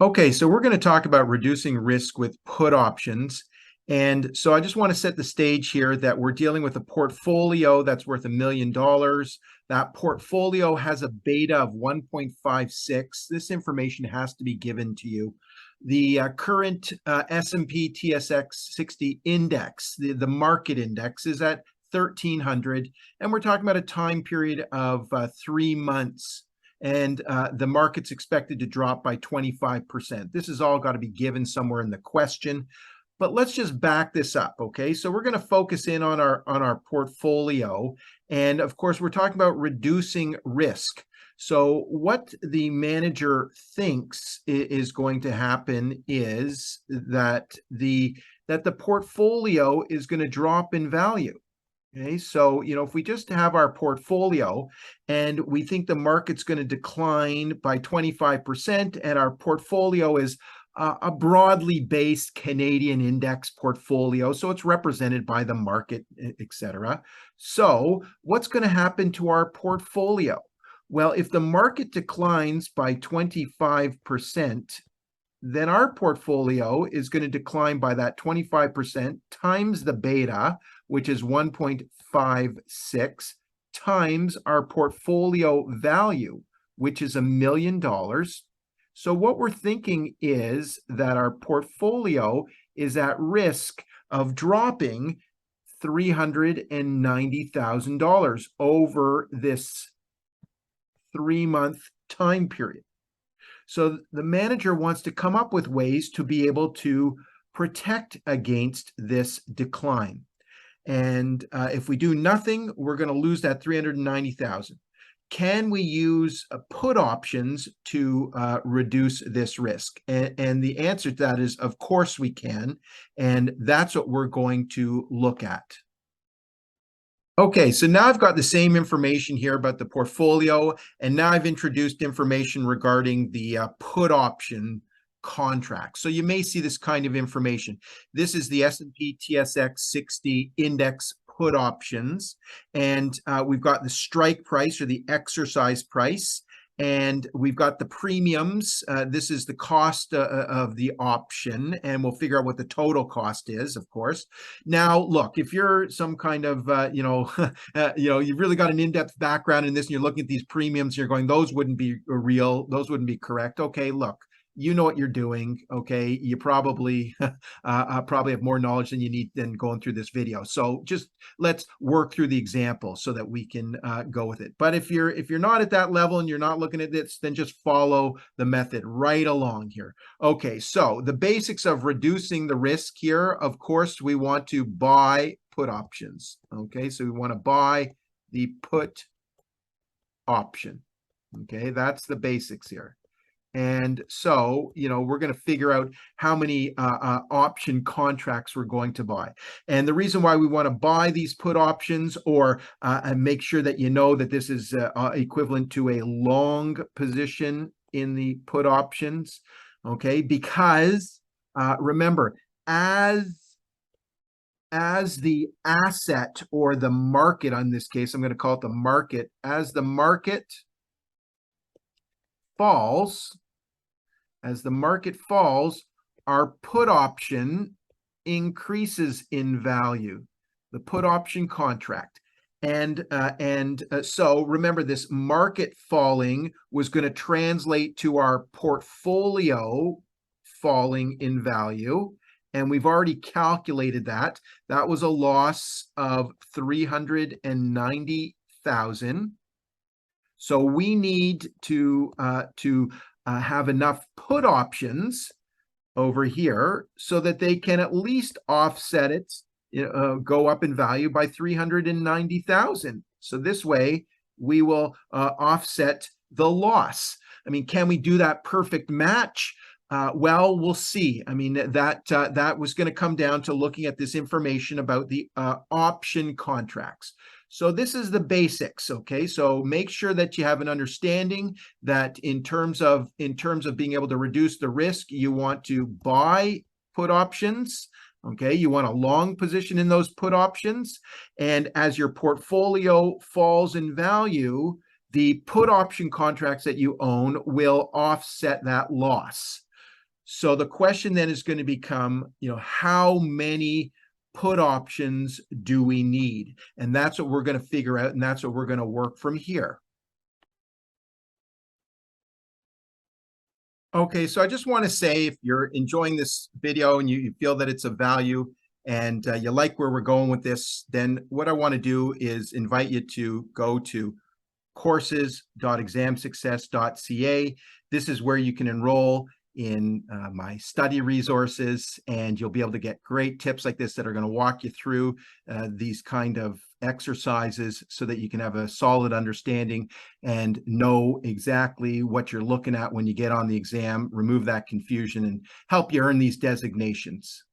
Okay, so we're going to talk about reducing risk with put options. And so I just want to set the stage here that we're dealing with a portfolio that's worth $1 million. That portfolio has a beta of 1.56. This information has to be given to you. The current S&P TSX 60 index, the market index, is at 1,300. And we're talking about a time period of 3 months. And the market's expected to drop by 25%. This has all got to be given somewhere in the question. But let's just back this up, okay? So we're going to focus in on our portfolio. And of course, we're talking about reducing risk. So what the manager thinks is going to happen is that the portfolio is going to drop in value. Okay, so, if we just have our portfolio and we think the market's going to decline by 25% and our portfolio is a broadly based Canadian index portfolio, so it's represented by the market, etc. So what's going to happen to our portfolio? Well, if the market declines by 25%, then our portfolio is going to decline by that 25% times the beta, which is 1.56, times our portfolio value, which is $1 million. So what we're thinking is that our portfolio is at risk of dropping $390,000 over this 3-month time period. So the manager wants to come up with ways to be able to protect against this decline. And if we do nothing, we're going to lose that 390,000. Can we use put options to reduce this risk? And the answer to that is, of course we can. And that's what we're going to look at. Okay, so now I've got the same information here about the portfolio, and now I've introduced information regarding the put option contract. So you may see this kind of information. This is the S&P TSX 60 index put options, and we've got the strike price or the exercise price, and we've got the premiums. This is the cost of the option, and we'll figure out what the total cost is, of course. Now, look, if you're some kind of, you've really got an in-depth background in this, and you're looking at these premiums, and you're going, those wouldn't be real, those wouldn't be correct. Okay, look, you know what you're doing. Okay, you probably have more knowledge than you need than going through this video. So just let's work through the example so that we can go with it. But if you're not at that level and you're not looking at this, then just follow the method right along here. Okay, so the basics of reducing the risk here, of course, we want to buy put options. Okay, so we want to buy the put option. Okay, that's the basics here. And so, we're going to figure out how many option contracts we're going to buy. And the reason why we want to buy these put options, or and make sure that you know that this is equivalent to a long position in the put options, okay? Because remember, as the asset or the market, in this case, I'm going to call it the market, as the market falls, our put option increases in value, the put option contract. And so remember, this market falling was going to translate to our portfolio falling in value. And we've already calculated that. That was a loss of 390,000. So we need to have enough put options over here so that they can at least offset it, go up in value by 390,000. So this way we will offset the loss. I mean, can we do that perfect match? Well, we'll see. I mean, that was going to come down to looking at this information about the option contracts. So this is the basics, okay? So make sure that you have an understanding that in terms of being able to reduce the risk, you want to buy put options, okay? You want a long position in those put options. And as your portfolio falls in value, the put option contracts that you own will offset that loss. So the question then is going to become, how many put options do we need? And that's what we're going to figure out, and that's what we're going to work from here. Okay, so I just want to say, if you're enjoying this video and you feel that it's of value and you like where we're going with this, then what I want to do is invite you to go to courses.examsuccess.ca. This is where you can enroll in my study resources, and you'll be able to get great tips like this that are going to walk you through these kind of exercises so that you can have a solid understanding and know exactly what you're looking at when you get on the exam, remove that confusion, and help you earn these designations.